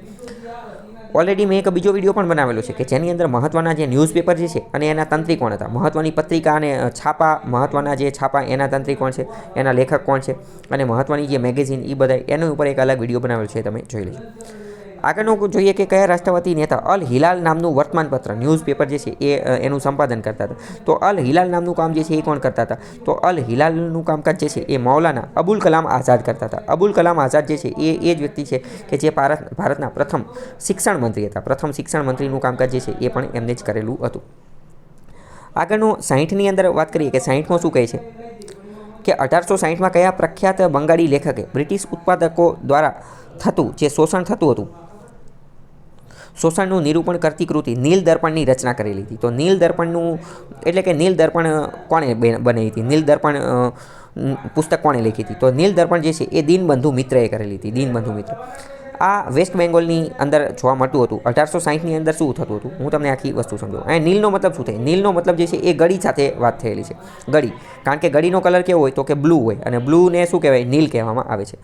ઓલરેડી મેં એક બીજો વિડીયો પણ બનાવેલો છે કે જેની અંદર મહત્ત્વના જે ન્યૂઝપેપર જે છે અને એના તંત્રી કોણ હતા, મહત્ત્વની પત્રિકા અને છાપા, મહત્ત્વના જે છાપા એના તંત્રી કોણ છે, એના લેખક કોણ છે, અને મહત્ત્વની જે મેગેઝિન એ બધા એના ઉપર એક અલગ વિડીયો બનાવેલો છે, તમે જોઈ લેજો. આગળનું જોઈએ કે કયા રાષ્ટ્રવાદી નેતા અલ હિલાલ નામનું વર્તમાનપત્ર ન્યૂઝપેપર જે છે એ એનું સંપાદન કરતા હતા. તો અલ હિલાલ નામનું કામ જે છે એ કોણ કરતા હતા? તો અલ હિલાલનું કામકાજ જે છે એ મૌલાના અબુલ કલામ આઝાદ કરતા હતા. અબુલ કલામ આઝાદ જે છે એ જ વ્યક્તિ છે કે જે ભારતના પ્રથમ શિક્ષણ મંત્રી હતા. પ્રથમ શિક્ષણ મંત્રીનું કામકાજ જે છે એ પણ એમને જ કરેલું હતું. આગળનું 60ની અંદર વાત કરીએ કે 60માં શું કહે છે કે 1860માં કયા પ્રખ્યાત બંગાળી લેખકે બ્રિટિશ ઉત્પાદકો દ્વારા થતું જે શોષણ થતું હતું શોષણનું નિરૂપણ કરતી કૃતિ નીલ દર્પણની રચના કરેલી હતી. તો નીલ દર્પણનું એટલે કે નીલ દર્પણ કોણે બનાવી હતી? નીલ દર્પણ પુસ્તક કોણે લખી હતી? તો નીલ દર્પણ જે છે એ દીનબંધુ મિત્રએ કરેલી હતી. દીનબંધુ મિત્ર આ વેસ્ટ બેંગોલની અંદર જોવા મળતું હતું. 1860ની અંદર શું થતું હતું હું તમને આખી વસ્તુ સમજાવું. અહીં નીલનો મતલબ શું થાય? નીલનો મતલબ જે છે એ ગળી સાથે વાત થયેલી છે. ગળી, કારણ કે ગળીનો કલર કેવો હોય તો કે બ્લુ હોય, અને બ્લુને શું કહેવાય? નીલ કહેવામાં આવે છે.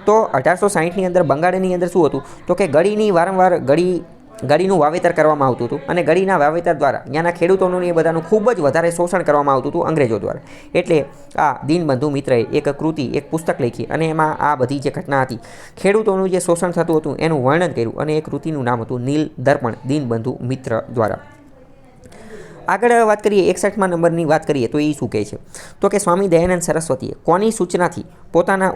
તો 1860ની અંદર બંગાળની અંદર શું હતું તો કે ગળીની વારંવાર ગળીનું વાવેતર કરવામાં આવતું હતું, અને ગળીના વાવેતર દ્વારા ત્યાંના ખેડૂતોનું એ બધાનું ખૂબ જ વધારે શોષણ કરવામાં આવતું હતું અંગ્રેજો દ્વારા. એટલે આ દીનબંધુ મિત્રએ એક કૃતિ, એક પુસ્તક લખી, અને એમાં આ બધી જે ઘટના હતી, ખેડૂતોનું જે શોષણ થતું હતું એનું વર્ણન કર્યું, અને એ કૃતિનું નામ હતું નીલ દર્પણ, દીનબંધુ મિત્ર દ્વારા. આગળ વાત કરીએ 61મા નંબરની વાત કરીએ તો એ શું કહે છે તો કે સ્વામી દયાનંદ સરસ્વતીએ કોની સૂચનાથી પોતાના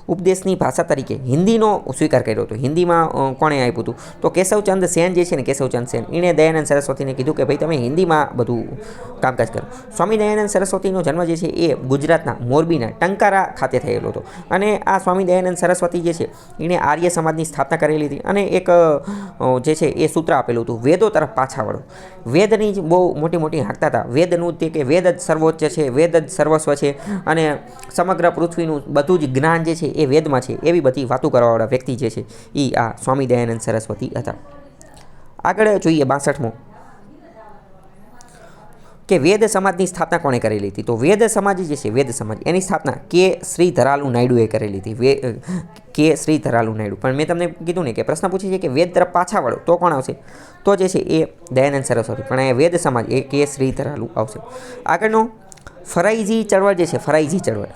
ઉપદેશની ભાષા તરીકે હિન્દીનો સ્વીકાર કર્યો હતો? હિન્દીમાં કોણે આપ્યું હતું? તો કેશવચંદ સેન જે છે ને, કેશવચંદ સેન, એણે દયાનંદ સરસ્વતીને કીધું કે ભાઈ તમે હિન્દીમાં બધું કામકાજ કરો. સ્વામી દયાનંદ સરસ્વતીનો જન્મ જે છે એ ગુજરાતના મોરબીના ટંકારા ખાતે થયેલો હતો, અને આ સ્વામી દયાનંદ સરસ્વતી જે છે એણે આર્ય સમાજની સ્થાપના કરેલી હતી, અને એક જે છે એ સૂત્ર આપેલું હતું વેદો તરફ પાછા વળો. વેદની જ બહુ મોટી હાંકતા હતા. વેદનું તે કે વેદ જ સર્વોચ્ચ છે, વેદ જ સર્વસ્વ છે, અને સમગ્ર પૃથ્વીનું બધું જ જ્ઞાન જે છે એ વેદમાં છે, એવી બધી વાતો કરવાવાળા વ્યક્તિ જે છે એ આ સ્વામી દયાનંદ સરસ્વતી હતા. આગળ જોઈએ 62મો કે વેદ સમાજની સ્થાપના કોણે કરેલી હતી? તો વેદ સમાજ જે છે, વેદ સમાજ એની સ્થાપના કે શ્રીધરાલુ નાયડુએ કરેલી હતી. કે શ્રીધરાલુ નાયડુ. પણ મેં તમને કીધું ને કે પ્રશ્ન પૂછે છે કે વેદ તરફ પાછા વળો તો કોણ આવશે? તો જે છે એ દયાનંદ સરસ્વતી, પણ અહીંયા વેદ સમાજ એ કે શ્રીધરાલુ આવશે. આગળનો ફરાઈજી ચળવળ જે છે, ફરાઈજી ચળવળ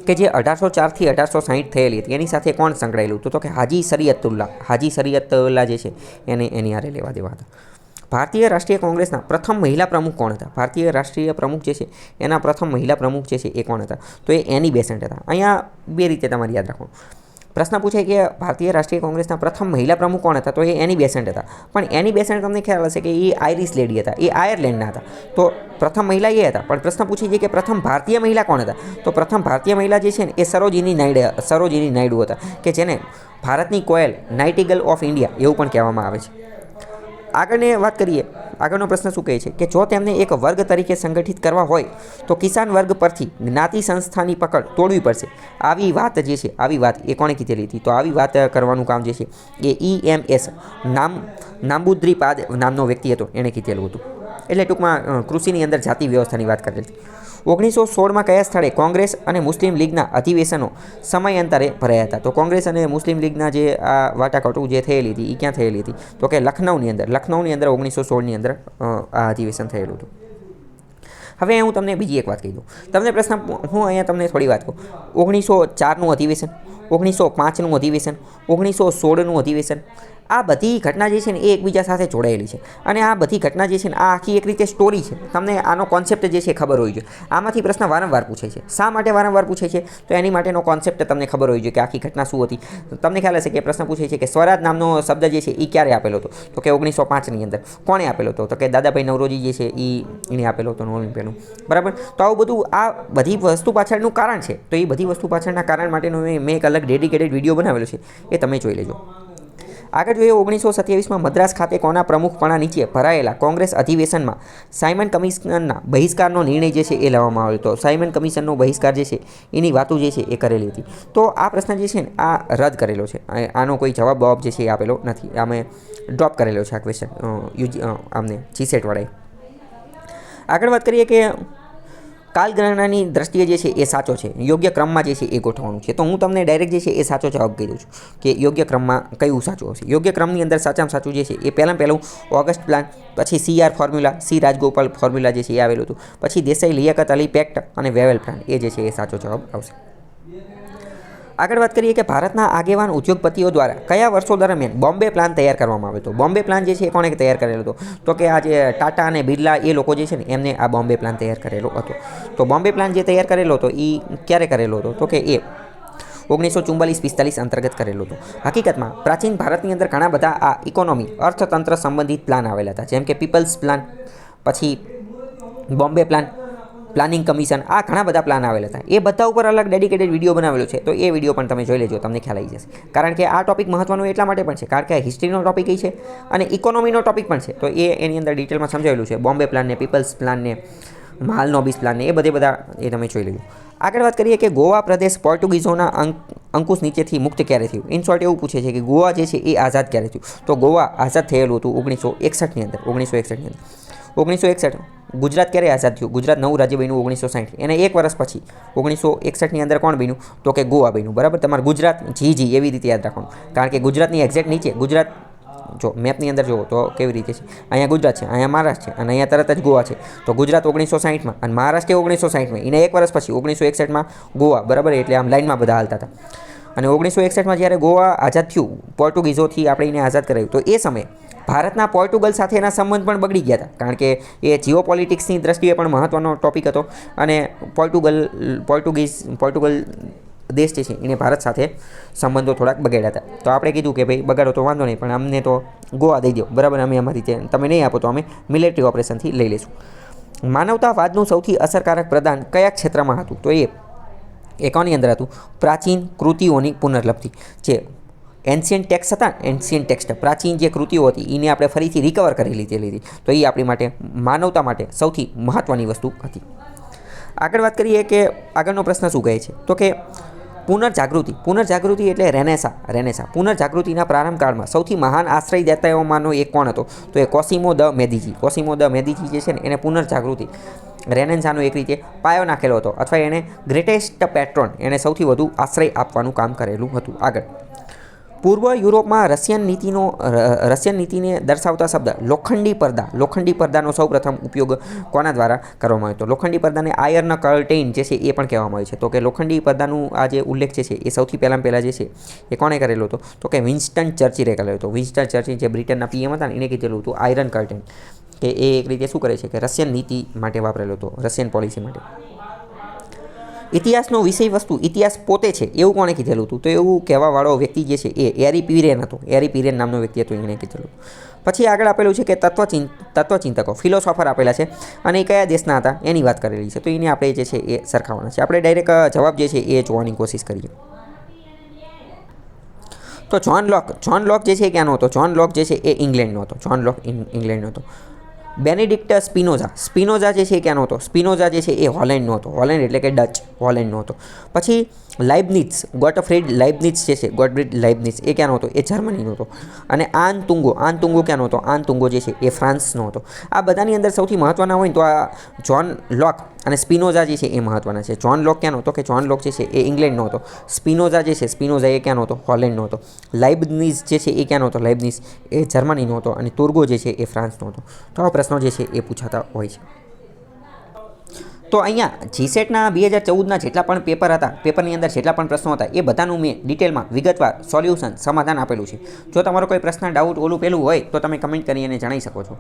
કે જે 1804થી 1860 થયેલી હતી, એની સાથે કોણ સંકળાયેલું હતું? તો કે હાજી શરીયતુલ્લાહ. હાજી શરીયતુલ્લાહ જે છે એની હારે લેવા દેવા હતા. ભારતીય રાષ્ટ્રીય કોંગ્રેસના પ્રથમ મહિલા પ્રમુખ કોણ હતા? ભારતીય રાષ્ટ્રીય પ્રમુખ જે છે એના પ્રથમ મહિલા પ્રમુખ જે છે એ કોણ હતા? તો એ એની બેસન્ટ હતા. અહીંયા બે રીતે તમારે યાદ રાખવું. પ્રશ્ન પૂછાય કે ભારતીય રાષ્ટ્રીય કોંગ્રેસના પ્રથમ મહિલા પ્રમુખ કોણ હતા? તો એ એની બેસન્ટ હતા. પણ એની બેસન્ટ તમને ખ્યાલ હશે કે એ આયરિશ લેડી હતા, એ આયર્લેન્ડના હતા. તો પ્રથમ મહિલા એ હતા, પણ પ્રશ્ન પૂછે છે કે પ્રથમ ભારતીય મહિલા કોણ હતા? તો પ્રથમ ભારતીય મહિલા જે છે ને એ સરોજિની નાયડુ હતા, કે જેને ભારતની કોયલ, નાઇટિગલ ઓફ ઇન્ડિયા એવું પણ કહેવામાં આવે છે. આગળની વાત કરીએ. આગળનો પ્રશ્ન શું કહે છે કે જો તેમને એક વર્ગ તરીકે સંગઠિત કરવા હોય તો કિસાન વર્ગ પરથી જ્ઞાતિ સંસ્થાની પકડ તોડવી પડશે. આવી વાત જે છે, આવી વાત એ કોણે કીધેલી હતી? તો આવી વાત કરવાનું કામ જે છે એ EMS નામ્બુદ્રીપાદ નામનો વ્યક્તિ હતો, એણે કીધેલું હતું. એટલે ટૂંકમાં કૃષિની અંદર જાતિ વ્યવસ્થાની વાત કરેલી હતી. 1916માં કયા સ્થળે કોંગ્રેસ અને મુસ્લિમ લીગના અધિવેશનો સમયાંતરે ભરાયા હતા? તો કોંગ્રેસ અને મુસ્લિમ લીગના જે આ વાટાઘાટો જે થયેલી હતી એ ક્યાં થયેલી હતી? તો કે લખનૌની અંદર. લખનૌની અંદર 1916ની અંદર આ અધિવેશન થયેલું હતું. હવે હું તમને બીજી એક વાત કહી દઉં. તમને પ્રશ્ન હું અહીંયા તમને થોડી વાત કહું. 1904નું અધિવેશન, 1905નું અધિવેશન, 1916નું અધિવેશન, આ બધી ઘટના જે છે ને એ એકબીજા સાથે જોડાયેલી છે, અને આ બધી ઘટના જે છે ને આ આખી એક રીતે સ્ટોરી છે. તમને આનો કોન્સેપ્ટ જે છે ખબર હોવી જોઈએ. આમાંથી પ્રશ્ન વારંવાર પૂછે છે. શા માટે વારંવાર પૂછે છે? તો એની માટેનો કોન્સેપ્ટ તમને ખબર હોવી જોઈએ કે આખી ઘટના શું હતી. તમને ખ્યાલ હશે કે પ્રશ્ન પૂછે છે કે સ્વરાજ નામનો શબ્દ જે છે એ ક્યારે આપેલો હતો? તો કે 1905ની અંદર. કોણે આપેલો હતો? તો કે દાદાભાઈ નવરોજી જે છે એને આપેલો હતો, નોવેમ્બરનું. બરાબર. તો આવું બધું આ બધી વસ્તુ પાછળનું કારણ છે. તો એ બધી વસ્તુ પાછળના કારણ માટેનો મેં એક અલગ ડેડિકેટેડ વિડીયો બનાવેલો છે, એ તમે જોઈ લેજો. આગળ જોઈએ 1927માં મદ્રાસ ખાતે કોના પ્રમુખપણા નીચે ભરાયેલા કોંગ્રેસ અધિવેશનમાં સાયમન કમિશનના બહિષ્કારનો નિર્ણય જે છે એ લેવામાં આવ્યો હતો. સાયમન કમિશનનો બહિષ્કાર જે છે એની વાતો જે છે એ કરેલી હતી. તો આ પ્રશ્ન જે છે ને આ રદ કરેલો છે. આનો કોઈ જવાબ જે છે એ આપેલો નથી. આમે ડ્રોપ કરેલો છે આ ક્વેશ્ચન આમને GSET વાળાએ. આગળ વાત કરીએ કે કાલગણનાની દ્રષ્ટિએ જે છે એ સાચો છે, યોગ્ય ક્રમમાં જે છે એ ગોઠવવાનું છે. તો હું તમને ડાયરેક્ટ જે છે એ સાચો જવાબ કહી દઉં છું કે યોગ્ય ક્રમમાં કયું સાચું હશે. યોગ્ય ક્રમની અંદર સાચામાં સાચું જે છે એ પહેલું ઓગસ્ટ પ્લાન, પછી CR formula, C Rajagopal formula જે છે એ આવેલું હતું, પછી દેસાઈ લિયાકત અલી પેક્ટ અને વેવેલ પ્લાન, એ જે છે એ સાચો જવાબ આવશે. આગળ વાત કરીએ કે ભારતના આગેવાન ઉદ્યોગપતિઓ દ્વારા કયા વર્ષો દરમિયાન બોમ્બે પ્લાન તૈયાર કરવામાં આવ્યો હતો. બોમ્બે પ્લાન જે છે એ કોણે તૈયાર કરેલો હતો? તો કે આ જે ટાટા અને બિરલા એ લોકો જે છે ને એમને આ બોમ્બે પ્લાન તૈયાર કરેલો હતો. તો બોમ્બે પ્લાન જે તૈયાર કરેલો હતો એ ક્યારે કરેલો હતો? તો કે એ 1944-45 અંતર્ગત કરેલો હતો. હકીકતમાં પ્રાચીન ભારતની અંદર ઘણા બધા આ ઇકોનોમી અર્થતંત્ર સંબંધિત પ્લાન આવેલા હતા, જેમ કે પીપલ્સ પ્લાન, પછી બોમ્બે પ્લાન, પ્લાનિંગ કમિશન, આ ઘણા બધા પ્લાન આવેલા હતા. એ બધા ઉપર અલગ ડેડિકેટેડ વિડીયો બનાવેલો છે, તો એ વિડીયો પણ તમે જોઈ લેજો, તમને ખ્યાલ આવી જશે. કારણ કે આ ટોપિક મહત્વનો એટલા માટે પણ છે કારણ કે હિસ્ટ્રીનો ટોપિક છે અને ઇકોનોમીનો ટોપિક પણ છે. તો એની અંદર ડિટેલમાં સમજાવેલું છે. બોમ્બે પ્લાનને, પીપલ્સ પ્લાનને, મહાલનોબિસ પ્લાનને, એ બધા એ તમે જોઈ લેજો. આગળ વાત કરીએ કે ગોવા પ્રદેશ પોર્ટુગીઝોના અંકુશ નીચેથી મુક્ત ક્યારે થયું. ઇન શોર્ટ એવું પૂછે છે કે ગોવા જે છે એ આઝાદ ક્યારે થયું. તો ગોવા આઝાદ થયેલું હતું 1961ની અંદર. 1961 ગુજરાત ક્યારે આઝાદ થયું? ગુજરાત નવું રાજ્ય બન્યું 1960. એને એક વર્ષ પછી 1961ની અંદર કોણ બન્યું? તો કે ગોવા બન્યું. બરાબર, તમારે ગુજરાત જી એવી રીતે યાદ રાખવાનું, કારણ કે ગુજરાતની એક્ઝેક્ટ નીચે ગુજરાત જો મેપની અંદર જુઓ તો કેવી રીતે છે, અહીંયા ગુજરાત છે, અહીંયા મહારાષ્ટ્ર છે અને અહીંયા તરત જ ગોવા છે. તો ગુજરાત 1960માં અને મહારાષ્ટ્ર 1960માં, એને એક વર્ષ પછી 1961માં ગોવા. બરાબર, એટલે આમ લાઇનમાં બધા હાલતા હતા. અને 1961માં જ્યારે ગોવા આઝાદ થયું, પોર્ટુગીઝોથી આપણે એને આઝાદ કરાવ્યું, તો એ સમયે ભારતના પોર્ટુગલ સાથેના સંબંધ પણ બગડી ગયા હતા, કારણ કે એ જીઓ પોલિટિક્સની દ્રષ્ટિએ પણ મહત્ત્વનો ટોપિક હતો. અને પોર્ટુગલ દેશ જે છે એને ભારત સાથે સંબંધો થોડાક બગાડ્યા હતા. તો આપણે કીધું કે ભાઈ બગાડો તો વાંધો નહીં, પણ અમને તો ગોવા દઈ દો. બરાબર, અમે અમારી રીતે તમે નહીં આપો તો અમે મિલિટરી ઓપરેશનથી લઈ લઈશું. માનવતાવાદનું સૌથી અસરકારક પ્રદાન કયા ક્ષેત્રમાં હતું? તો એ કોની અંદર હતું? પ્રાચીન કૃતિઓની પુનર્લબ્ધિ. જે એન્શિયન્ટ ટેક્સ હતા, એન્શિયન્ટ ટેક્સ્ટ, પ્રાચીન જે કૃતિઓ હતી એને આપણે ફરીથી રિકવર કરી લીધેલી હતી. તો એ આપણી માટે, માનવતા માટે સૌથી મહત્ત્વની વસ્તુ હતી. આગળ વાત કરીએ કે આગળનો પ્રશ્ન શું કહે છે? તો કે પુનર્જાગૃતિ એટલે રેનેસા. પુનર્જાગૃતિના પ્રારંભકાળમાં સૌથી મહાન આશ્રયદાતાઓમાંનો એક કોણ હતો? તો એ કોસિમો દ મેદિચી જે છે ને એને પુનર્જાગૃતિ રેનેસાનો એક રીતે પાયો નાખેલો હતો, અથવા એને ગ્રેટેસ્ટ પેટ્રોન, એને સૌથી વધુ આશ્રય આપવાનું કામ કરેલું હતું. આગળ, પૂર્વ યુરોપમાં રશિયન નીતિને દર્શાવતા શબ્દ લોખંડી પડદાનો સૌપ્રથમ ઉપયોગ કોના દ્વારા કરવામાં આવ્યો હતો? લોખંડી પડદાને આયર્ન કર્ટેન જે છે એ પણ કહેવામાં આવે છે. તો કે લોખંડી પડદાનું આ જે ઉલ્લેખ છે એ સૌથી પહેલાં જે છે એ કોણે કરેલો હતો? તો કે વિન્સ્ટન ચર્ચિલે કરેલો હતો. વિન્સ્ટન ચર્ચિલ જે બ્રિટનના PM હતા ને એને કીધેલું હતું આયર્ન કર્ટેન, કે એ એક રીતે શું કરે છે કે રશિયન નીતિ માટે વાપરેલો હતો, રશિયન પોલિસી માટે. ઇતિહાસનો વિષય વસ્તુ ઇતિહાસ પોતે છે એવું કોણે કીધેલું હતું? તો એવું કહેવાવાળો વ્યક્તિ જે છે એ એરિપિરેન હતો. એરિપિરેન નામનો વ્યક્તિ હતો, એણે કીધેલું. પછી આગળ આપેલું છે કે તત્વચિંતકો, ફિલોસોફર આપેલા છે અને એ કયા દેશના હતા એની વાત કરેલી છે. તો એને આપણે જે છે એ સરખાવવાના છે. આપણે ડાયરેક્ટ જવાબ જે છે એ જોવાની કોશિશ કરીએ. તો જ્હોન લોક જે છે એ ક્યાંનો હતો? જ્હોન લોક જે છે એ ઇંગ્લેન્ડનો હતો. બેનેડિક્ટ સ્પિનોઝા જે છે એ ક્યાંનો હતો? સ્પિનોઝા જે છે એ હોલેન્ડનો હતો. હોલેન્ડ એટલે કે ડચ, હોલેન્ડનો હતો. પછી ગોટફ્રીડ લાઇબનિટ્ઝ જે છે, ગોટફ્રીડ લાઇબનિટ્ઝ એ ક્યાંનો હતો? એ જર્મનીનો હતો. અને આનતુંગો ક્યાંનો હતો? આનતુંગો જે છે એ ફ્રાન્સનો હતો. આ બધાની અંદર સૌથી મહત્ત્વના હોય તો આ જ્હોન લોક અને સ્પિનોઝા જે છે એ મહત્ત્વના છે. જ્હોન લોક ક્યાંનો હતો? કે જ્હોન લોક જે છે એ ઇંગ્લેન્ડનો હતો. સ્પિનોઝા એ ક્યાંનો હતો? હોલેન્ડનો હતો. લાઇબનિઝ જે છે એ ક્યાંનો હતો? લાઇબનિઝ એ જર્મનીનો હતો. અને તુર્ગો જે છે એ ફ્રાન્સનો હતો. તો આ પ્રશ્નો જે છે એ પૂછાતા હોય છે. તો અહીંયા જીસેટના 2014ના જેટલા પણ પેપર હતા, પેપરની અંદર જેટલા પણ પ્રશ્નો હતા એ બધાનું મેં ડિટેલમાં વિગતવાર સોલ્યુશન સમાધાન આપેલું છે. જો તમારો કોઈ પ્રશ્ન ડાઉટ પેલું હોય તો તમે કમેન્ટ કરી અને જણાવી શકો છો.